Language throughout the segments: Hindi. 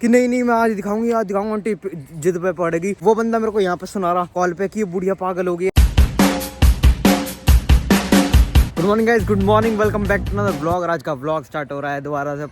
कि नहीं नहीं मैं आज दिखाऊंगी, आज दिखाऊंगा। आंटी जिद पे पड़ेगी। वो बंदा मेरे को यहाँ पे सुना रहा कॉल पे कि ये बुढ़िया पागल हो गई। Good morning guys, good morning, welcome back to another blog. आज का ब्लॉग स्टार्ट हो रहा है दोबारा से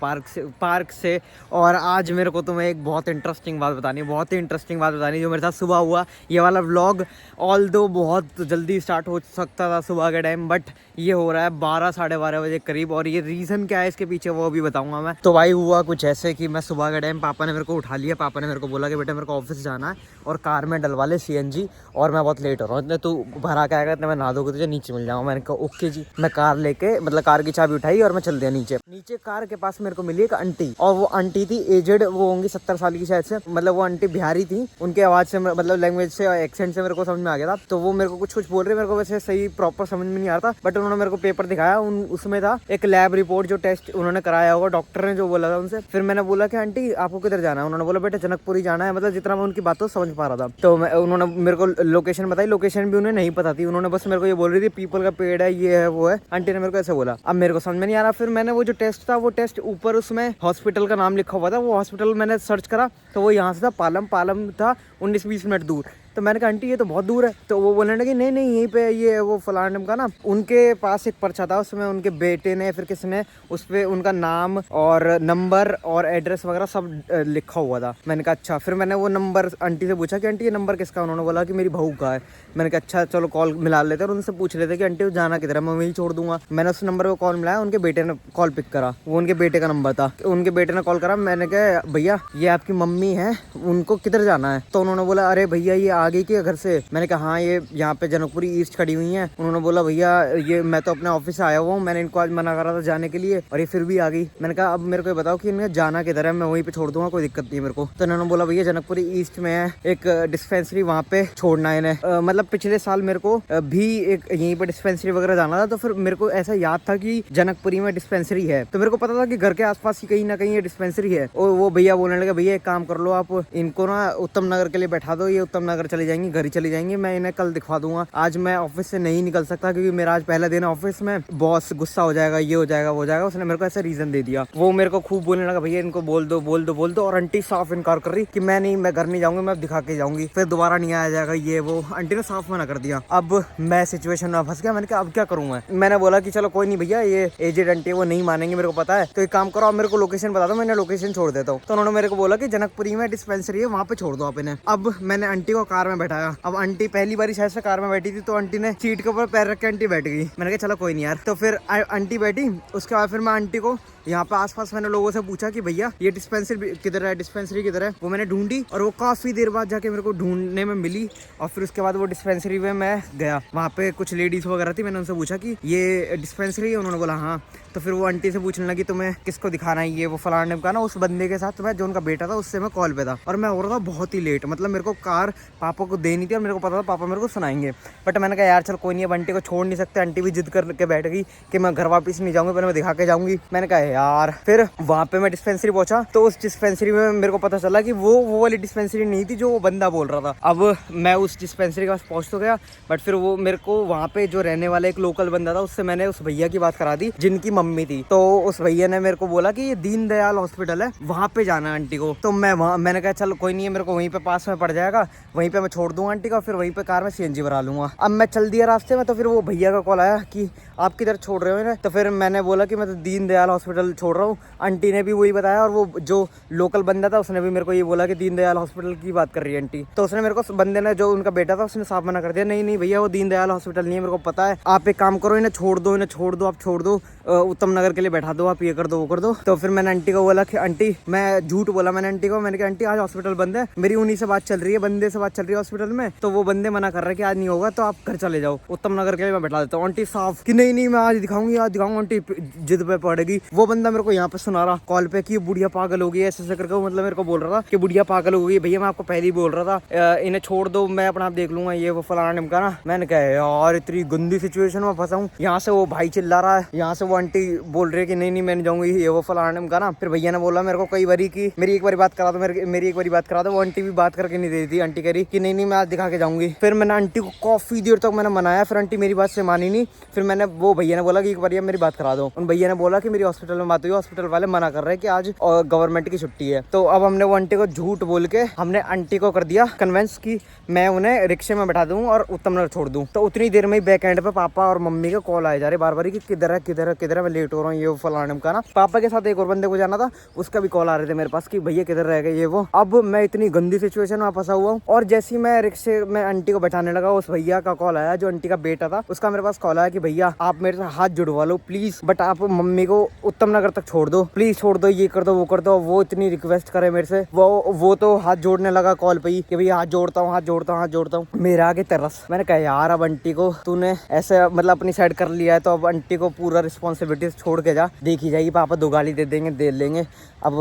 पार्क से। और आज मेरे को तुम्हें एक बहुत इंटरेस्टिंग बात बतानी है, बहुत ही इंटरेस्टिंग बात बतानी है जो मेरे साथ सुबह हुआ। ये वाला व्लॉग ऑल दो बहुत जल्दी स्टार्ट हो सकता था सुबह के टाइम, बट ये हो रहा है 12 साढ़े 12 बजे करीब। और ये रीज़न क्या है इसके पीछे वो भी बताऊंगा मैं। तो भाई हुआ कुछ ऐसे कि मैं सुबह के टाइम, पापा ने मेरे को उठा लिया। पापा ने मेरे को बोला कि बेटा मेरे को ऑफिस जाना है और कार में डलवा ले CNG, और मैं बहुत लेट हो रहा हूँ, इतने तू भरा के आएगा, इतने मैं नहा दोगे तुझे नीचे मिल जाऊँगा। मैंने कहा ओके जी। मैं कार लेके, मतलब कार की चाबी उठाई और मैं चल दिया नीचे। कार के पास मेरे को मिली एक आंटी, और वो आंटी थी एजेड, वो होंगी 70 साल की शायद से। मतलब वो आंटी बिहारी थी, उनके आवाज से, मतलब लैंग्वेज से, एक्सेंट से मेरे को समझ में आ गया था। तो वो मेरे को कुछ बोल रहे, मेरे को वैसे सही प्रॉपर समझ में नहीं आ रहा था, बट उन्होंने मेरे को पेपर दिखाया। उसमें था एक लैब रिपोर्ट, जो टेस्ट उन्होंने कराया होगा, डॉक्टर ने जो बोला था उनसे। फिर मैंने बोला कि आंटी आपको किधर जाना है? उन्होंने बोला बेटा जनकपुरी जाना है। मतलब जितना मैं उनकी बातों समझ पा रहा था। तो उन्होंने मेरे को लोकेशन बताई, लोकेशन भी उन्हें नहीं पता थी। उन्होंने बस मेरे को ये बोल रही थी पीपल का पेड़ है, ये है, वो है। आंटी ने मेरे को ऐसे बोला। अब मेरे को समझ में नहीं आ रहा। फिर मैंने वो जो टेस्ट था, वो टेस्ट ऊपर उसमें हॉस्पिटल का नाम लिखा हुआ था। वो हॉस्पिटल मैंने सर्च करा तो वो यहाँ से था, पालम था 19-20 मिनट दूर। तो मैंने कहा आंटी ये तो बहुत दूर है। तो वो बोलने लगी नहीं नहीं यहीं पे, ये वो फलाने का ना, उनके पास एक पर्चा था, उसमें उनके बेटे ने फिर किसने उस पर उनका नाम और नंबर और एड्रेस वगैरह सब लिखा हुआ था। मैंने कहा अच्छा। फिर मैंने वो नंबर आंटी से पूछा कि आंटी ये नंबर किसका? उन्होंने बोला कि मेरी बहू का है। मैंने कहा अच्छा चलो कॉल मिला लेते हैं। और उनसे पूछ लेते कि आंटी वो जाना किधर है, मैं वहीं छोड़ दूंगा। मैंने उस नंबर पर कॉल मिलाया, उनके बेटे ने कॉल पिक करा, वो उनके बेटे का नंबर था। उनके बेटे ने कॉल करा। मैंने कहा भैया ये आपकी मम्मी है, उनको किधर जाना है? तो उन्होंने बोला अरे भैया ये आ गई कि घर से? मैंने कहा हाँ ये यहाँ पे जनकपुरी ईस्ट खड़ी हुई हैं। उन्होंने बोला भैया ये मैं तो अपने ऑफिस से आया हुआ हूँ, मैंने इनको आज मना करा था जाने के लिए और ये फिर भी आ गई। मैंने कहा अब मेरे को बताओ कि इन्हें जाना किधर है, मैं वहीं पे छोड़ दूंगा, कोई दिक्कत नहीं है मेरे को। तो उन्होंने बोला भैया जनकपुरी ईस्ट में है एक डिस्पेंसरी, वहाँ पे छोड़ना है इन्हें। मतलब पिछले साल मेरे को भी एक यहीं पे डिस्पेंसरी वगैरह जाना था। तो फिर मेरे को ऐसा याद था कि जनकपुरी में डिस्पेंसरी है, तो मेरे को पता था कि घर के आसपास ही कहीं ना कहीं ये डिस्पेंसरी है। और वो भैया बोलने लगे भैया एक काम कर लो, आप इनको ना उत्तम नगर के लिए बैठा दो, ये उत्तम नगर चली जाएंगी, घर ही चली जाएंगी, मैं इन्हें कल दिखवा दूंगा। आज मैं ऑफिस से नहीं निकल सकता क्योंकि मेरा आज पहला दिन है ऑफिस में, बॉस गुस्सा हो जाएगा, ये हो जाएगा, वो हो जाएगा। उसने मेरे को ऐसा रीजन दे दिया। वो मेरे को खूब बोलने लगा भैया इनको बोल दो बोल दो बोल दो। और आंटी साफ इनकार कर रही कि मैं नहीं, मैं घर नहीं जाऊंगी, मैं दिखा के जाऊंगी, फिर दोबारा नहीं आया जाएगा, ये वो। आंटी ने साफ मना कर दिया। अब मैं सिचुएशन में फंस गया। मैंने कहा अब क्या करूँ मैं? मैंने बोला कि चलो कोई नहीं भैया, ये एजेड आंटी वो नहीं मानेंगे, मेरे को पता है, तो एक काम करो आप मेरे को लोकेशन बता दो, मैंने लोकेशन छोड़ देता हूँ। तो उन्होंने मेरे को बोला कि जनकपुरी में डिस्पेंसरी है, वहाँ पे छोड़ दो आप इन्हें। अब मैंने आंटी को कार में बैठाया। अब आंटी पहली बार शायद से कार में बैठी थी, तो आंटी ने सीट के ऊपर पैर रख के आंटी बैठ गई। मैंने कहा चलो कोई नहीं यार। तो फिर आंटी बैठी। उसके बाद फिर मैं आंटी को यहाँ पे आसपास मैंने लोगों से पूछा कि भैया ये डिस्पेंसरी किधर है, डिस्पेंसरी किधर है? वो मैंने ढूंढी और वो काफी देर बाद जाके मेरे को ढूंढने में मिली। और फिर उसके बाद वो डिस्पेंसरी में मैं गया, वहाँ पे कुछ लेडीज वगैरह थी। मैंने उनसे पूछा कि ये डिस्पेंसरी है? उन्होंने बोला हाँ। तो फिर वो आंटी से पूछने लगी तुम्हें किसको दिखाना है, ये वो फलाने का ना, उस बंदे के साथ मैं, जो उनका बेटा था, उससे मैं कॉल पे था। और मैं हो रहा था बहुत ही लेट, मतलब मेरे को कार पापा को देनी थी और मेरे को पता था पापा मेरे को सुनाएंगे। बट मैंने कहा यार चल कोई नहीं, अब आंटी को छोड़ नहीं सकते। आंटी भी जिद करके बैठ गई कि मैं घर वापस नहीं जाऊंगी, पहले मैं दिखा के जाऊंगी। मैंने कहा यार। फिर वहाँ पे मैं डिस्पेंसरी पहुंचा, तो उस डिस्पेंसरी में मेरे को पता चला कि वो वाली डिस्पेंसरी नहीं थी जो वो बंदा बोल रहा था। अब मैं उस डिस्पेंसरी के पास पहुंच तो गया, बट फिर वो मेरे को वहाँ पे जो रहने वाला एक लोकल बंदा था, उससे मैंने उस भैया की बात करा दी जिनकी मम्मी थी। तो उस भैया ने मेरे को बोला कि ये दीनदयाल हॉस्पिटल है, वहाँ पे जाना आंटी को। तो मैंने कहा चलो कोई नहीं है, मेरे को वहीं पे पास में पड़ जाएगा, वहीं पे मैं छोड़ दूंगा आंटी का, फिर वहीं पे कार में CNG भरा लूंगा। अब मैं चल दिया रास्ते में। तो फिर वो भैया का कॉल आया कि आप किधर छोड़ रहे हो इन्हें? तो फिर मैंने बोला कि मैं तो दीनदयाल हॉस्पिटल छोड़ रहा हूँ। आंटी ने भी वही बताया, और वो जो लोकल बंदा था उसने भी मेरे को ये बोला कि दीनदयाल हॉस्पिटल की बात कर रही है आंटी। तो उसने मेरे को, बंदे ने, जो उनका बेटा था, उसने साफ मना कर दिया, नहीं नहीं भैया वो दीनदयाल हॉस्पिटल नहीं है, मेरे को पता है, आप एक काम करो इन्हें छोड़ दो, आप छोड़ दो, उत्तम नगर के लिए बैठा दो, आप ये कर दो वो कर दो। तो फिर मैंने आंटी को बोला कि आंटी, मैं झूठ बोला मैंने आंटी को, मैंने कहा आंटी आज हॉस्पिटल बंद है, मेरी उन्हीं से बात चल रही है, बंदे से बात चल रही है हॉस्पिटल में, तो वो बंदे मना कर रहे हैं कि आज नहीं होगा, तो आप घर चले जाओ, उत्तम नगर के लिए मैं बैठा देता हूँ। आंटी साफ कि नहीं नहीं मैं आज दिखाऊंगी, आज दिखाऊंगा। आंटी जिद पे पड़ेगी। वो बंदा मेरे को यहाँ पे सुना रहा कॉल पे कि बुढ़िया पागल हो गई है, ऐसे करके, मतलब मेरे को बोल रहा था कि बुढ़िया पागल हो गई। भैया मैं आपको पहले ही बोल रहा था इन्हें छोड़ दो, मैं अपना आप देख लूंगा, ये वो फलाना ढिमका ना। मैंने कहा यार इतनी गंदी सिचुएशन में फंसा हूँ। यहाँ से वो भाई चिल्ला रहा है, यहाँ से वो आंटी आंटी बोल रही है कि नहीं मैं नहीं जाऊंगी, ये वो फलाने का ना। फिर भैया ने बोला मेरे को कई बारी कि मेरी एक बारी बात करा दो, मेरी एक बारी बात करा दो। वो आंटी भी बात करके नहीं दे रही थी। आंटी कह रही कि नहीं मैं आज दिखा के जाऊंगी। फिर मैंने आंटी को काफी देर तक मैंने मनाया, फिर आंटी मेरी बात से मानी नहीं। फिर मैंने वो भैया ने बोला कि एक बार मेरी बात करा दो। उन भैया ने बोला कि मेरी हॉस्पिटल में बात हुई, हॉस्पिटल वाले मना कर रहे हैं कि आज गवर्नमेंट की छुट्टी है। तो अब हमने वो आंटी को झूठ बोल के हमने आंटी को कर दिया कन्विंस कि मैं उन्हें रिक्शे में बैठा दूं और उत्तम नगर छोड़ दूं। तो उतनी देर में ही बैक एंड पे पापा और मम्मी का कॉल आए जा रहे बार बार कि किधर है मैं लेट हो रहा हूँ, ये फलाने का ना। पापा के साथ एक और बंदे को जाना था, उसका भी कॉल आ रहे थे मेरे पास कि भैया किधर रह गए ये वो। अब मैं इतनी गंदी सिचुएशन में फंसा हुआ हूँ। और जैसे ही मैं रिक्शे में आंटी को बैठाने लगा, उस भैया का कॉल आया जो आंटी का बेटा था, उसका मेरे पास कॉल आया कि भैया आप मेरे से हाथ जुड़वा लो प्लीज, बट आप मम्मी को उत्तम नगर तक छोड़ दो प्लीज, छोड़ दो, ये कर दो वो कर दो। वो इतनी रिक्वेस्ट करे मेरे से, वो तो हाथ जोड़ने लगा कॉल पे ही कि भैया हाथ जोड़ता हूँ। मेरे आगे तरस। मैंने कहा यार अब आंटी को तूने ऐसे मतलब अपनी साइड कर लिया है, तो अब आंटी को पूरा रिस्पॉन्सिबिलिटी छोड़ के जा, देखी जाएगी पापा दो गाली दे लेंगे। अब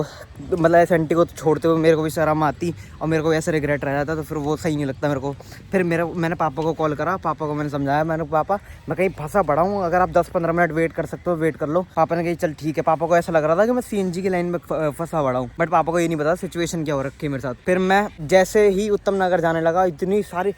मतलब ऐसे आंटी को छोड़ते हुए मेरे को भी शर्म आती और मेरे को ऐसे रिग्रेट रह जाता, तो फिर वो सही नहीं लगता मेरे को। फिर मैंने पापा को कॉल करा, पापा को मैंने समझाया, मैंने पापा मैं कहीं फंसा पड़ा हूँ, अगर आप 10-15 मिनट वेट कर सकते हो वेट कर लो। पापा ने कही चल ठीक है। पापा को ऐसा लग रहा था कि मैं सीएनजी की लाइन में फंसा पड़ा हूँ, बट पापा को ये नहीं पता सिचुएशन क्या हो रखी है मेरे साथ। फिर मैं जैसे ही उत्तम नगर जाने लगा, इतनी सारी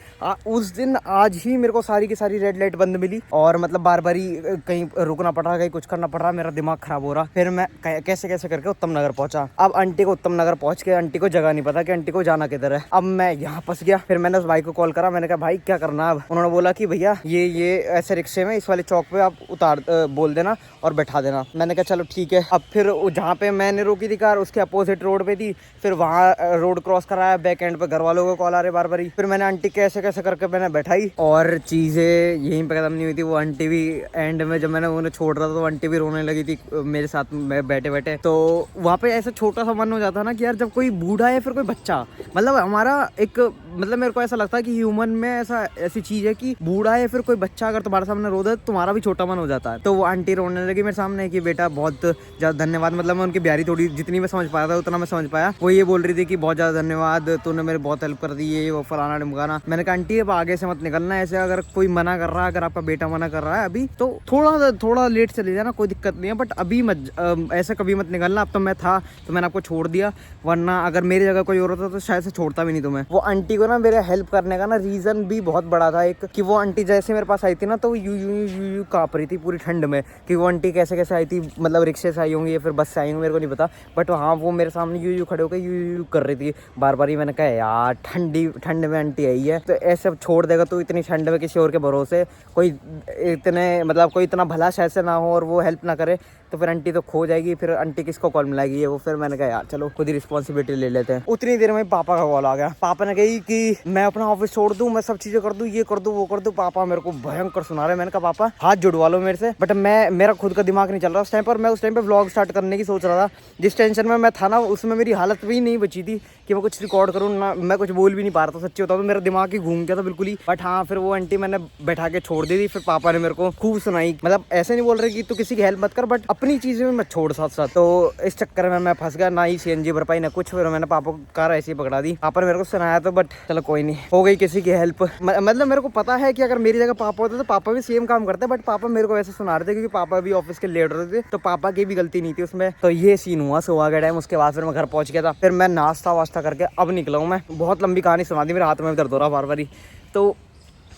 उस दिन आज ही मेरे को सारी की सारी रेड लाइट बंद मिली और मतलब बार बार ही कहीं रुकना पड़ रहा, कहीं कुछ करना पड़ रहा, मेरा दिमाग खराब हो रहा। फिर मैं कैसे करके उत्तम नगर पहुंचा। अब आंटी को उत्तम नगर पहुंच के आंटी को जगह नहीं पता कि आंटी को जाना किधर है। अब मैं यहाँ फंस गया। फिर मैंने उस भाई को कॉल करा, मैंने कहा भाई क्या करना अब। उन्होंने बोला कि भैया ये ऐसे रिक्शे में इस वाले चौक पे आप बोल देना और बैठा देना। मैंने कहा चलो ठीक है। अब फिर जहाँ पे मैंने रोकी थी कार, उसके अपोजिट रोड पे थी। फिर वहाँ रोड क्रॉस कराया, बैक एंड पे घर वालों को कॉल आ रहे बार बार ही। फिर मैंने आंटी कैसे करके मैंने बैठाई और चीजें यहीं पे खत्म नहीं हुई थी। वो आंटी भी एंड में जब मैंने उन्हें छोड़ रहा था तो आंटी भी रोने लगी थी मेरे साथ में बैठे। तो वहाँ पे ऐसा छोटा सा मन हो जाता ना कि यार जब कोई बूढ़ा या फिर कोई बच्चा, मतलब हमारा एक मतलब मेरे को ऐसा लगता है कि ह्यूमन में ऐसी चीज है कि बूढ़ा है फिर कोई बच्चा अगर तुम्हारे सामने रो दे तो तुम्हारा भी छोटा मन हो जाता है। तो वो आंटी रोने लगी मेरे सामने कि बेटा बहुत ज्यादा धन्यवाद। मतलब मैं उनकी बिहारी थोड़ी जितनी मैं समझ पाया था उतना मैं समझ पाया। वो ये बोल रही थी कि बहुत ज्यादा धन्यवाद, तूने मेरे बहुत हेल्प कर दी है वो फलाना ढिमकाना। मैंने कहा आंटी अब आगे से मत निकलना ऐसे, अगर कोई मना कर रहा है, अगर आपका बेटा मना कर रहा है अभी तो थोड़ा लेट चले जाना, कोई दिक्कत नहीं है, बट अभी मत ऐसे कभी मत निकलना। अब तो मैं था तो मैंने आपको छोड़ दिया, वरना अगर मेरी जगह कोई और होता तो शायद से छोड़ता भी नहीं तुम्हें। वो आंटी को ना मेरे हेल्प करने का ना रीजन भी बहुत बड़ा था एक, कि वो आंटी जैसे मेरे पास आई थी ना तो यू काँप रही थी पूरी ठंड में कि वो आंटी कैसे आई थी, मतलब रिक्शे से आई होंगी या फिर बस से आई होंगी मेरे को नहीं पता, बट हाँ वो मेरे सामने यू खड़े होकर यू कर रही थी बार बार ही। मैंने कहा यार ठंड में आंटी आई है तो ऐसे छोड़ देगा तो इतनी ठंड में किसी और के भरोसे, कोई इतना भला शायद से ना हो और वो हेल्प ना करे तो फिर आंटी तो खो जाएगी, फिर आंटी किसको कॉल मिलाएगी वो। फिर मैंने कहा यार चलो खुद ही रिस्पॉन्सिबिलिटी ले लेते हैं। उतनी देर में पापा का कॉल आ गया। पापा ने कही कि मैं अपना ऑफिस छोड़ दूं, मैं सब चीजें कर दूं, ये कर दूं वो कर दूं। पापा मेरे को भयंकर सुना रहे। मैंने कहा पापा हाथ जुड़वा लो मेरे से, बट मेरा खुद का दिमाग नहीं चल रहा उस टाइम पर। मैं उस टाइम पर व्लॉग स्टार्ट करने की सोच रहा था। जिस टेंशन में मैं था ना उसमें मेरी हालत भी नहीं बची थी कि मैं कुछ रिकॉर्ड करूँ ना, मैं कुछ बोल भी नहीं पा रहा था। सच्ची होता तो मेरा दिमाग ही घूम गया था बिल्कुल ही। बट हाँ फिर वो आंटी मैंने बैठा के छोड़ दी थी। फिर पापा ने मेरे को खूब सुनाई, मतलब ऐसे नहीं बोल रहे कि तू किसी की हेल्प मत कर बट अपनी चीजें में मत छोड़ साथ। तो इस चक्कर में मैं फंस गया, ना ही सीएनजी भर पाई ना कुछ। फिर मैंने पापा को कार ऐसे ही पकड़ा दी। पापा ने मेरे को सुनाया तो बट चलो कोई नहीं, हो गई किसी की हेल्प। मतलब मेरे को पता है कि अगर मेरी जगह पापा होते तो पापा भी सेम काम करते, बट पापा मेरे को ऐसे सुना रहे थे क्योंकि पापा भी ऑफिस के लेट रहे थे, तो पापा की भी गलती नहीं थी उसमें। तो ये सीन हुआ सुबह के टाइम। उसके बाद फिर मैं घर पहुंच गया था। फिर मैं नाश्ता वास्ता करके अब निकला हूँ। मैं बहुत लंबी कहानी सुना दी, मेरे हाथ में दर्द हो रहा बार बार ही। तो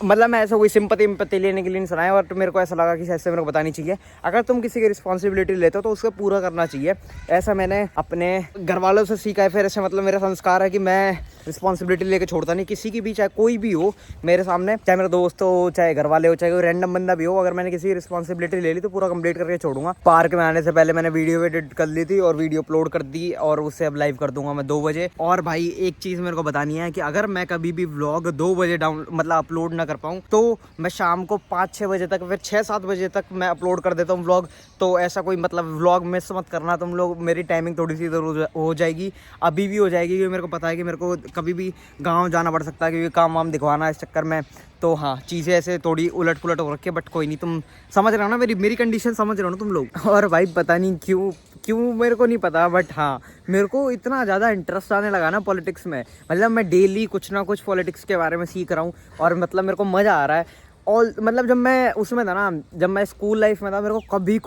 मतलब मैं ऐसा कोई सिंपत्ति लेने के लिए नहीं सुनाया, और मेरे को ऐसा लगा कि ऐसे मेरे को बतानी चाहिए। अगर तुम किसी की रिस्पॉन्सिबिलिटी लेते हो तो उसको पूरा करना चाहिए। ऐसा मैंने अपने घर वालों से सीखा है। फिर ऐसे मतलब मेरा संस्कार है कि मैं रिस्पॉन्सिबिलिटी लेके छोड़ता नहीं किसी की भी, चाहे कोई भी हो मेरे सामने, चाहे मेरा दोस्त हो, चाहे घर वाले हो, चाहे कोई रैंडम बंदा भी हो। अगर मैंने किसी की रिस्पॉन्सिबिलिटी ले ली तो पूरा कंप्लीट करके छोड़ूंगा। पार्क में आने से पहले मैंने वीडियो एडिट कर ली थी और वीडियो अपलोड कर दी, और उससे अब लाइव कर दूंगा मैं 2 बजे। और भाई एक चीज़ मेरे को बतानी है कि अगर मैं कभी भी व्लॉग 2 बजे अपलोड ना कर पाऊँ तो मैं शाम को 5-6 बजे तक, फिर 6-7 बजे तक मैं अपलोड कर देता हूँ व्लॉग। तो ऐसा कोई मतलब व्लॉग मिस मत करना तुम लोग। मेरी टाइमिंग थोड़ी सी इधर हो जाएगी, अभी भी हो जाएगी, क्योंकि मेरे को पता है कि मेरे को कभी भी गांव जाना पड़ सकता है, क्योंकि काम वाम दिखवाना है इस चक्कर में। तो हाँ चीज़ें ऐसे थोड़ी उलट पुलट हो रखी है, बट कोई नहीं, तुम समझ रहे हो ना मेरी कंडीशन, समझ रहे हो ना तुम लोग। और भाई पता नहीं क्यों मेरे को नहीं पता, बट हाँ मेरे को इतना ज़्यादा इंटरेस्ट आने लगा ना पॉलिटिक्स में। मतलब मैं डेली कुछ ना कुछ पॉलिटिक्स के बारे में सीख रहा हूँ और मतलब मेरे को मज़ा आ रहा है। ऑल मतलब जब मैं उसमें था ना, जब मैं स्कूल लाइफ में था, मेरे को कभी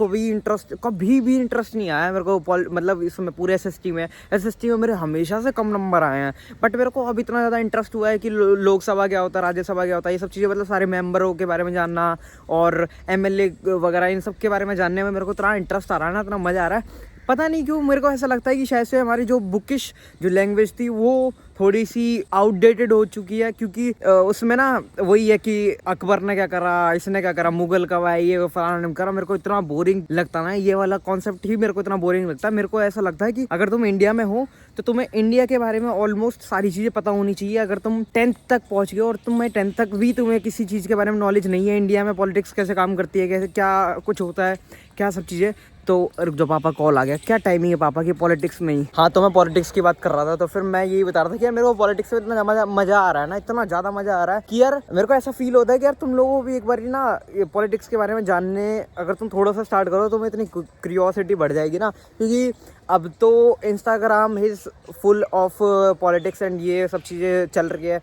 भी इंटरेस्ट नहीं आया मेरे को मतलब इसमें पूरे एसएसटी में मेरे हमेशा से कम नंबर आए हैं। बट मेरे को अब इतना ज़्यादा इंटरेस्ट हुआ है कि लोकसभा क्या होता है, राज्यसभा क्या होता है, ये सब चीज़ें मतलब सारे मेंबरों के बारे में जानना और एमएलए वगैरह इन सब के बारे में जानने में मेरे को इतना इंटरेस्ट आ रहा है ना, इतना मज़ा आ रहा है। पता नहीं क्यों मेरे को ऐसा लगता है कि शायद से हमारी जो बुकिश जो लैंग्वेज थी वो थोड़ी सी आउटडेटेड हो चुकी है, क्योंकि उसमें ना वही है कि अकबर ने क्या करा, इसने क्या करा, मुगल कब आए, ये फलाना करा। मेरे को इतना बोरिंग लगता ना, ये वाला कॉन्सेप्ट ही मेरे को इतना बोरिंग लगता है। मेरे को ऐसा लगता है कि अगर तुम इंडिया में हो तो तुम्हें इंडिया के बारे में ऑलमोस्ट सारी चीज़ें पता होनी चाहिए। अगर तुम 10th तक पहुँच गए और तुम्हें 10th तक भी तुम्हें किसी चीज़ के बारे में नॉलेज नहीं है, इंडिया में पॉलिटिक्स कैसे काम करती है, कैसे क्या कुछ होता है, क्या सब चीज़ें, तो रुक जाओ, पापा कॉल आ गया। क्या टाइमिंग है पापा की पॉलिटिक्स में ही? हाँ, तो मैं पॉलिटिक्स की बात कर रहा था, तो फिर मैं यही बता रहा था कि यार मेरे को पॉलिटिक्स में इतना मजा आ रहा है ना, इतना ज़्यादा मजा आ रहा है कि यार मेरे को ऐसा फील होता है कि यार तुम लोगों को भी एक बार ना ये पॉलिटिक्स के बारे में जानने अगर तुम थोड़ा सा स्टार्ट करो तो मैं इतनी क्यूरियोसिटी बढ़ जाएगी ना, क्योंकि अब तो Instagram is full of politics and ये सब चीज़ें चल रही है,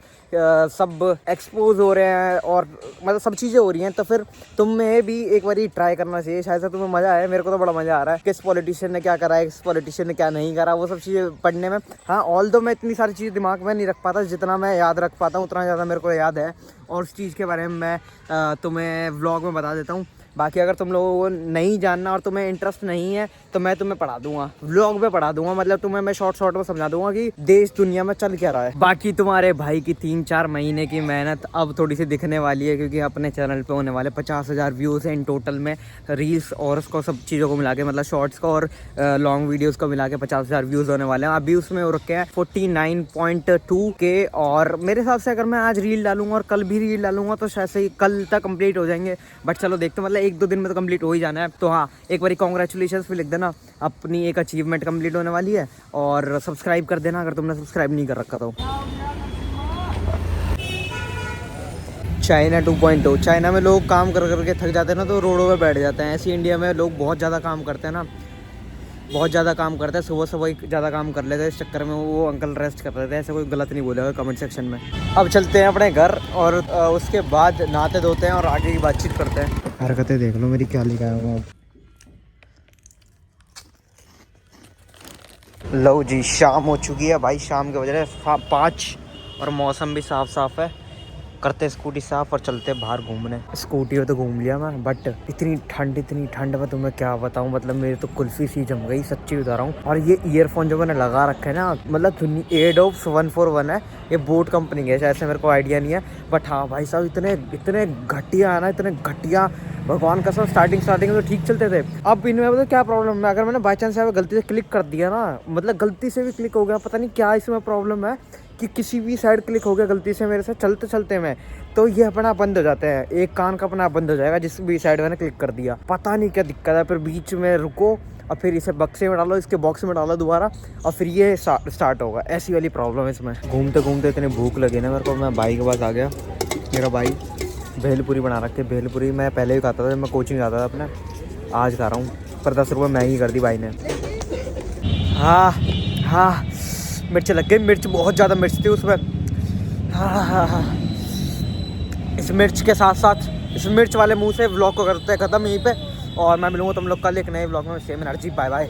सब एक्सपोज हो रहे हैं और मतलब सब चीज़ें हो रही हैं। तो फिर तुम्हें भी एक बार ट्राई करना चाहिए, शायद से तुम्हें मज़ा आए। मेरे को तो बड़ा मज़ा आ रहा है, किस पॉलिटिशियन ने क्या करा है, किस पॉलिटिशियन ने क्या नहीं करा, वो सब चीज़ें पढ़ने में। हाँ, ऑल दो मैं इतनी सारी चीज़ें दिमाग में नहीं रख पाता, जितना मैं याद रख पाता हूँ उतना ज़्यादा मेरे को याद है, और उस चीज़ के बारे में मैं तुम्हें व्लॉग में बता देता हूँ। बाकी अगर तुम लोगों को नहीं जानना और तुम्हें इंटरेस्ट नहीं है तो मैं तुम्हें पढ़ा दूंगा, व्लॉग में पढ़ा दूंगा, मतलब तुम्हें मैं शॉर्ट में समझा दूंगा कि देश दुनिया में चल क्या रहा है। बाकी तुम्हारे भाई की 3-4 महीने की मेहनत अब थोड़ी सी दिखने वाली है, क्योंकि अपने चैनल पे होने वाले 50,000 व्यूज़ हैं इन टोटल में, रील्स और उसको सब चीज़ों को मिला के, मतलब शॉर्ट्स को और लॉन्ग वीडियोज़ को मिला के 50,000 व्यूज़ होने वाले हैं। अभी उसमें हो रखे हैं 49.2 के, और मेरे हिसाब से अगर मैं आज रील डालूंगा और कल भी रील डालूंगा तो शायद से कल तक कंप्लीट हो जाएंगे। बट चलो देखते, मतलब 1-2 दिन में तो कंप्लीट हो ही जाना है। तो हाँ, एक बार कॉन्ग्रेचुलेशंस भी लिख देना, अपनी एक अचीवमेंट कंप्लीट होने वाली है। और सब्सक्राइब कर देना अगर तुमने सब्सक्राइब नहीं कर रखा तो। चाइना 2.0, चाइना में लोग काम कर करके थक जाते हैं ना, तो रोडों पे बैठ जाते हैं। ऐसे इंडिया में लोग बहुत ज़्यादा काम करते हैं ना, बहुत ज़्यादा काम करते हैं, सुबह ही ज़्यादा काम कर लेते हैं, इस चक्कर में वो अंकल रेस्ट कर रहे थे। ऐसे कोई गलत नहीं बोलेगा कमेंट सेक्शन में। अब चलते हैं अपने घर और उसके बाद नहाते धोते हैं और आगे की बातचीत करते हैं। हरकतें देख लो मेरी, क्या लिखा है वो। लो जी, शाम हो चुकी है भाई, शाम के बजे 5 और मौसम भी साफ है। करते स्कूटी साफ और चलते बाहर घूमने। स्कूटी में तो घूम लिया मैं, बट इतनी ठंड में तुम्हें क्या बताऊं, मतलब मेरी तो कुल्फी सी जम गई, सच्ची बता रहा हूँ। और ये ईयरफोन जो मैंने लगा रखे है ना, मतलब एडोब्स 141 है, ये बोट कंपनी है शायद से, मेरे को आइडिया नहीं है। बट हाँ भाई साहब, इतने घटिया है ना, इतने घटिया, भगवान कसम। स्टार्टिंग में तो ठीक चलते थे, अब इनमें मतलब क्या प्रॉब्लम है, अगर मैंने बाई चांस गलती से क्लिक कर दिया ना, मतलब गलती से भी क्लिक हो गया, पता नहीं क्या इसमें प्रॉब्लम है कि किसी भी साइड क्लिक हो गया गलती से मेरे से चलते में, तो ये अपना बंद हो जाते हैं, एक कान का अपना बंद हो जाएगा जिस भी साइड मैंने क्लिक कर दिया। पता नहीं क्या दिक्कत है, फिर बीच में रुको और फिर इसे बक्से में डालो, इसके बॉक्स में डालो दोबारा, और फिर ये स्टार्ट होगा। ऐसी वाली प्रॉब्लम है इसमें। घूमते इतनी भूख लगी ना मेरे को, मैं भाई के पास आ गया। मेरा भाई भेलपुरी बना रखे, भेलपुरी मैं पहले भी खाता था जब मैं कोचिंग जाता था अपने, आज खा रहा हूँ, पर 10 रुपये महंगी कर दी भाई ने। हाँ, मिर्च लग गई, मिर्च बहुत ज़्यादा मिर्च थी उसमें। हाँ, इस मिर्च के साथ इस मिर्च वाले मुंह से व्लॉग को करते हैं ख़त्म यहीं पे, और मैं मिलूँगा तुम लोग कल एक नए व्लॉग में। Same energy, bye bye.